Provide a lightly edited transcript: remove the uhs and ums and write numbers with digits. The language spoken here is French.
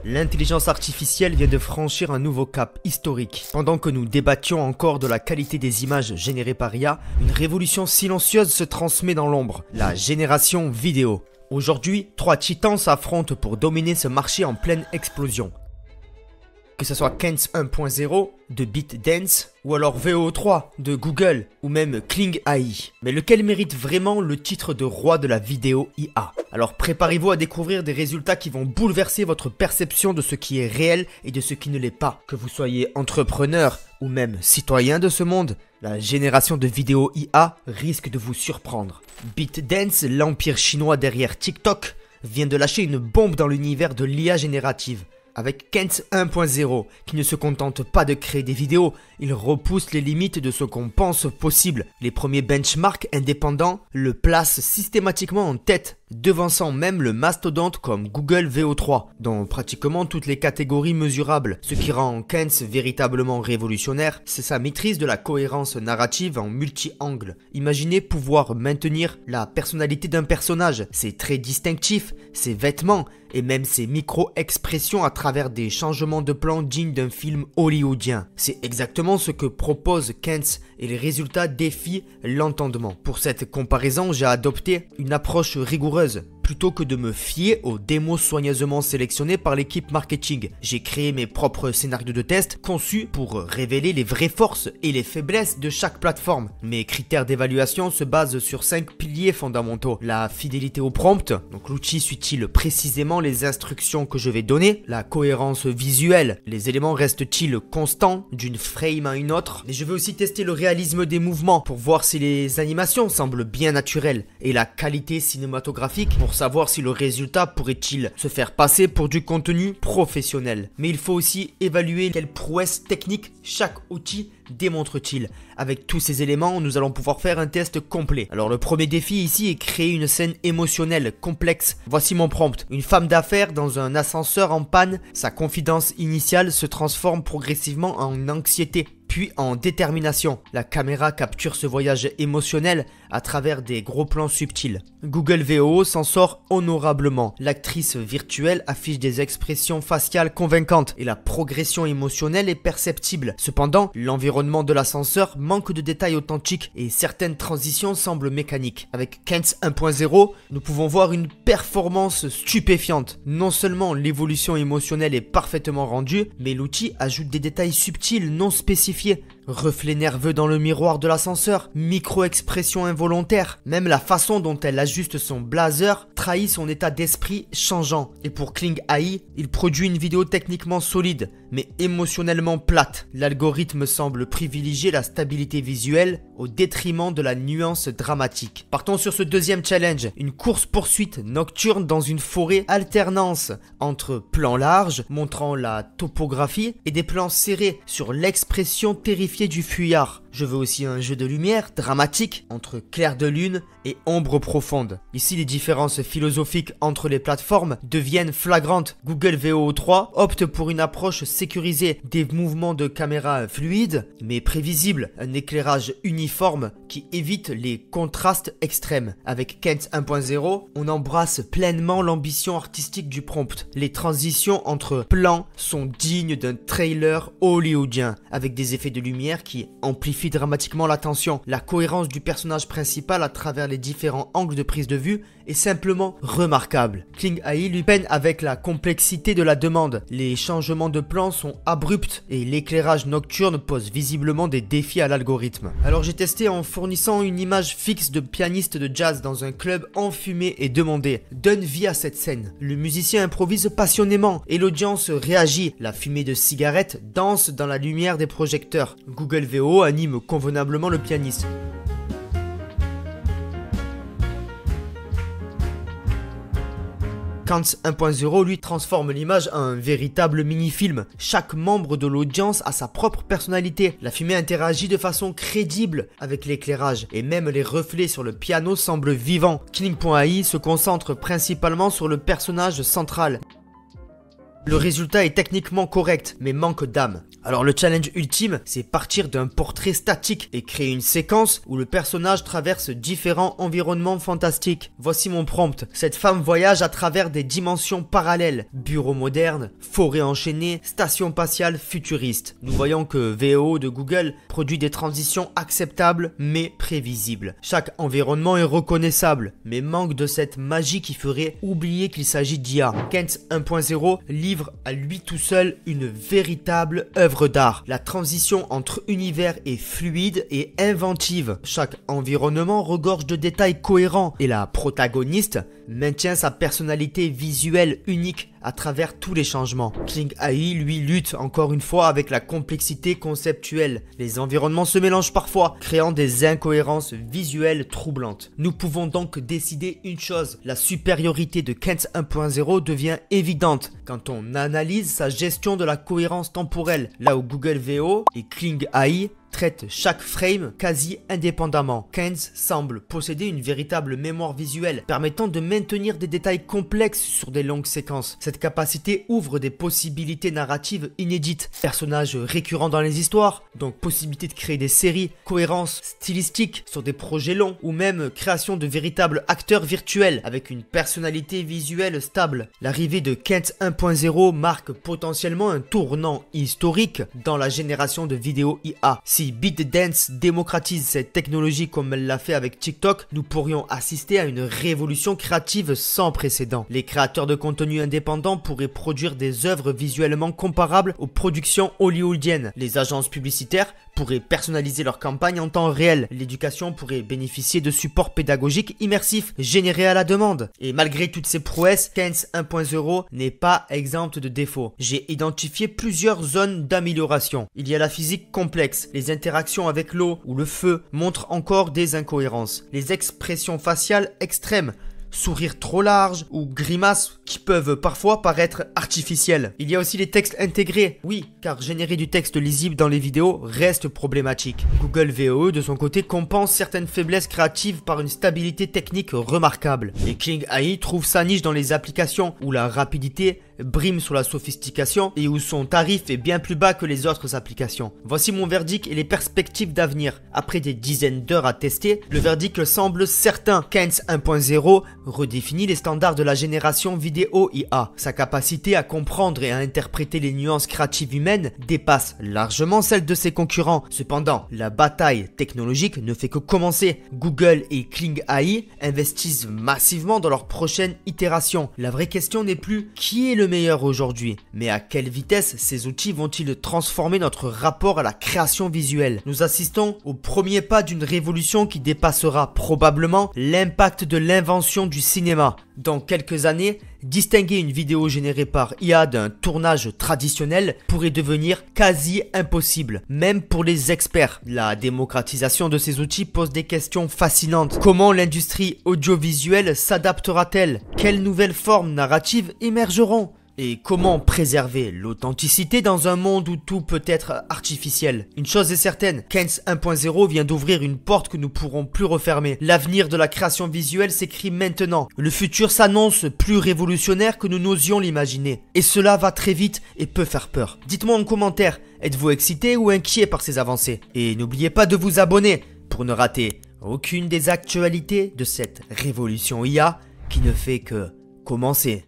L'intelligence artificielle vient de franchir un nouveau cap historique. Pendant que nous débattions encore de la qualité des images générées par IA, une révolution silencieuse se transmet dans l'ombre, la génération vidéo. Aujourd'hui, 3 titans s'affrontent pour dominer ce marché en pleine explosion. Que ce soit Kens 1.0 de ByteDance ou alors Veo3 de Google ou même Kling AI. Mais lequel mérite vraiment le titre de roi de la vidéo IA? Alors préparez-vous à découvrir des résultats qui vont bouleverser votre perception de ce qui est réel et de ce qui ne l'est pas. Que vous soyez entrepreneur ou même citoyen de ce monde, la génération de vidéos IA risque de vous surprendre. ByteDance, l'empire chinois derrière TikTok, vient de lâcher une bombe dans l'univers de l'IA générative. Avec Kens 1.0, qui ne se contente pas de créer des vidéos, il repousse les limites de ce qu'on pense possible. Les premiers benchmarks indépendants le placent systématiquement en tête, devançant même le mastodonte comme Google Veo3, dans pratiquement toutes les catégories mesurables. Ce qui rend Kens véritablement révolutionnaire, c'est sa maîtrise de la cohérence narrative en multi-angles. Imaginez pouvoir maintenir la personnalité d'un personnage, ses traits distinctifs, ses vêtements, et même ses micro-expressions à travers des changements de plan dignes d'un film hollywoodien. C'est exactement ce que propose Kens et les résultats défient l'entendement. Pour cette comparaison, j'ai adopté une approche rigoureuse. Plutôt que de me fier aux démos soigneusement sélectionnées par l'équipe marketing, j'ai créé mes propres scénarios de test conçus pour révéler les vraies forces et les faiblesses de chaque plateforme. Mes critères d'évaluation se basent sur 5 piliers fondamentaux. La fidélité au prompt, donc l'outil suit-il précisément les instructions que je vais donner? La cohérence visuelle, les éléments restent-ils constants d'une frame à une autre? Mais je vais aussi tester le réalisme des mouvements pour voir si les animations semblent bien naturelles et la qualité cinématographique pour savoir si le résultat pourrait-il se faire passer pour du contenu professionnel. Mais il faut aussi évaluer quelle prouesse technique chaque outil démontre-t-il. Avec tous ces éléments, nous allons pouvoir faire un test complet. Alors le premier défi ici est créer une scène émotionnelle complexe. Voici mon prompt. Une femme d'affaires dans un ascenseur en panne, sa confidence initiale se transforme progressivement en anxiété, puis en détermination. La caméra capture ce voyage émotionnel à travers des gros plans subtils. Google Veo s'en sort honorablement. L'actrice virtuelle affiche des expressions faciales convaincantes et la progression émotionnelle est perceptible. Cependant, l'environnement de l'ascenseur manque de détails authentiques et certaines transitions semblent mécaniques. Avec Kens 1.0, nous pouvons voir une performance stupéfiante. Non seulement l'évolution émotionnelle est parfaitement rendue, mais l'outil ajoute des détails subtils non spécifiés. Reflets nerveux dans le miroir de l'ascenseur, micro-expressions involontaires, même la façon dont elle ajuste son blazer trahit son état d'esprit changeant. Et pour Kling AI, il produit une vidéo techniquement solide, mais émotionnellement plate. L'algorithme semble privilégier la stabilité visuelle au détriment de la nuance dramatique. Partons sur ce deuxième challenge, une course-poursuite nocturne dans une forêt, alternance entre plans larges montrant la topographie et des plans serrés sur l'expression terrifiante du fuyard. Je veux aussi un jeu de lumière dramatique entre clair de lune et ombre profonde. Ici, les différences philosophiques entre les plateformes deviennent flagrantes. Google Veo3 opte pour une approche sécurisée, des mouvements de caméra fluides mais prévisibles, un éclairage uniforme qui évite les contrastes extrêmes. Avec Kens 1.0, on embrasse pleinement l'ambition artistique du prompt. Les transitions entre plans sont dignes d'un trailer hollywoodien, avec des effets de lumière qui amplifient dramatiquement l'attention. La cohérence du personnage principal à travers les différents angles de prise de vue est simplement remarquable. Kling AI lui peine avec la complexité de la demande. Les changements de plan sont abrupts et l'éclairage nocturne pose visiblement des défis à l'algorithme. Alors j'ai testé en fournissant une image fixe de pianiste de jazz dans un club enfumé et demandé. Donne vie à cette scène. Le musicien improvise passionnément et l'audience réagit. La fumée de cigarette danse dans la lumière des projecteurs. Google Veo anime convenablement le pianiste. Kens 1.0 lui transforme l'image en un véritable mini-film. Chaque membre de l'audience a sa propre personnalité. La fumée interagit de façon crédible avec l'éclairage et même les reflets sur le piano semblent vivants. Kling.ai se concentre principalement sur le personnage central. Le résultat est techniquement correct, mais manque d'âme. Alors le challenge ultime, c'est partir d'un portrait statique et créer une séquence où le personnage traverse différents environnements fantastiques. Voici mon prompt. Cette femme voyage à travers des dimensions parallèles. Bureau moderne, forêt enchaînée, station spatiale futuriste. Nous voyons que VO de Google produit des transitions acceptables mais prévisibles. Chaque environnement est reconnaissable, mais manque de cette magie qui ferait oublier qu'il s'agit d'IA. Kent 1.0 livre à lui tout seul une véritable œuvre d'art. La transition entre univers est fluide et inventive. Chaque environnement regorge de détails cohérents et la protagoniste maintient sa personnalité visuelle unique à travers tous les changements. Kling AI, lui, lutte encore une fois avec la complexité conceptuelle. Les environnements se mélangent parfois, créant des incohérences visuelles troublantes. Nous pouvons donc décider une chose, la supériorité de Kent 1.0 devient évidente quand on analyse sa gestion de la cohérence temporelle, là où Google VO et Kling AI traite chaque frame quasi indépendamment. Kent semble posséder une véritable mémoire visuelle, permettant de maintenir des détails complexes sur des longues séquences. Cette capacité ouvre des possibilités narratives inédites. Personnages récurrents dans les histoires, donc possibilité de créer des séries, cohérence stylistique sur des projets longs, ou même création de véritables acteurs virtuels avec une personnalité visuelle stable. L'arrivée de Kent 1.0 marque potentiellement un tournant historique dans la génération de vidéos IA. Si ByteDance démocratise cette technologie comme elle l'a fait avec TikTok, nous pourrions assister à une révolution créative sans précédent. Les créateurs de contenu indépendants pourraient produire des œuvres visuellement comparables aux productions hollywoodiennes. Les agences publicitaires pourraient personnaliser leurs campagnes en temps réel. L'éducation pourrait bénéficier de supports pédagogiques immersifs générés à la demande. Et malgré toutes ces prouesses, Kent 1.0 n'est pas exempte de défauts. J'ai identifié plusieurs zones d'amélioration. Il y a la physique complexe. Les interactions avec l'eau ou le feu montrent encore des incohérences. Les expressions faciales extrêmes, sourires trop larges ou grimaces qui peuvent parfois paraître artificielles. Il y a aussi les textes intégrés. Oui, car générer du texte lisible dans les vidéos reste problématique. Google VO de son côté compense certaines faiblesses créatives par une stabilité technique remarquable. Et Kling AI trouve sa niche dans les applications où la rapidité brime sur la sophistication et où son tarif est bien plus bas que les autres applications. Voici mon verdict et les perspectives d'avenir. Après des dizaines d'heures à tester, le verdict semble certain. Kent 1.0 redéfinit les standards de la génération vidéo IA. Sa capacité à comprendre et à interpréter les nuances créatives humaines dépasse largement celle de ses concurrents. Cependant, la bataille technologique ne fait que commencer. Google et Kling AI investissent massivement dans leur prochaine itération. La vraie question n'est plus qui est le meilleur aujourd'hui, mais à quelle vitesse ces outils vont-ils transformer notre rapport à la création visuelle? Nous assistons au premier pas d'une révolution qui dépassera probablement l'impact de l'invention du cinéma. Dans quelques années, distinguer une vidéo générée par IA d'un tournage traditionnel pourrait devenir quasi impossible, même pour les experts. La démocratisation de ces outils pose des questions fascinantes. Comment l'industrie audiovisuelle s'adaptera-t-elle? Quelles nouvelles formes narratives émergeront? Et comment préserver l'authenticité dans un monde où tout peut être artificiel? Une chose est certaine, Kent 1.0 vient d'ouvrir une porte que nous pourrons plus refermer. L'avenir de la création visuelle s'écrit maintenant. Le futur s'annonce plus révolutionnaire que nous n'osions l'imaginer. Et cela va très vite et peut faire peur. Dites-moi en commentaire, êtes-vous excité ou inquiet par ces avancées? Et n'oubliez pas de vous abonner pour ne rater aucune des actualités de cette révolution IA qui ne fait que commencer.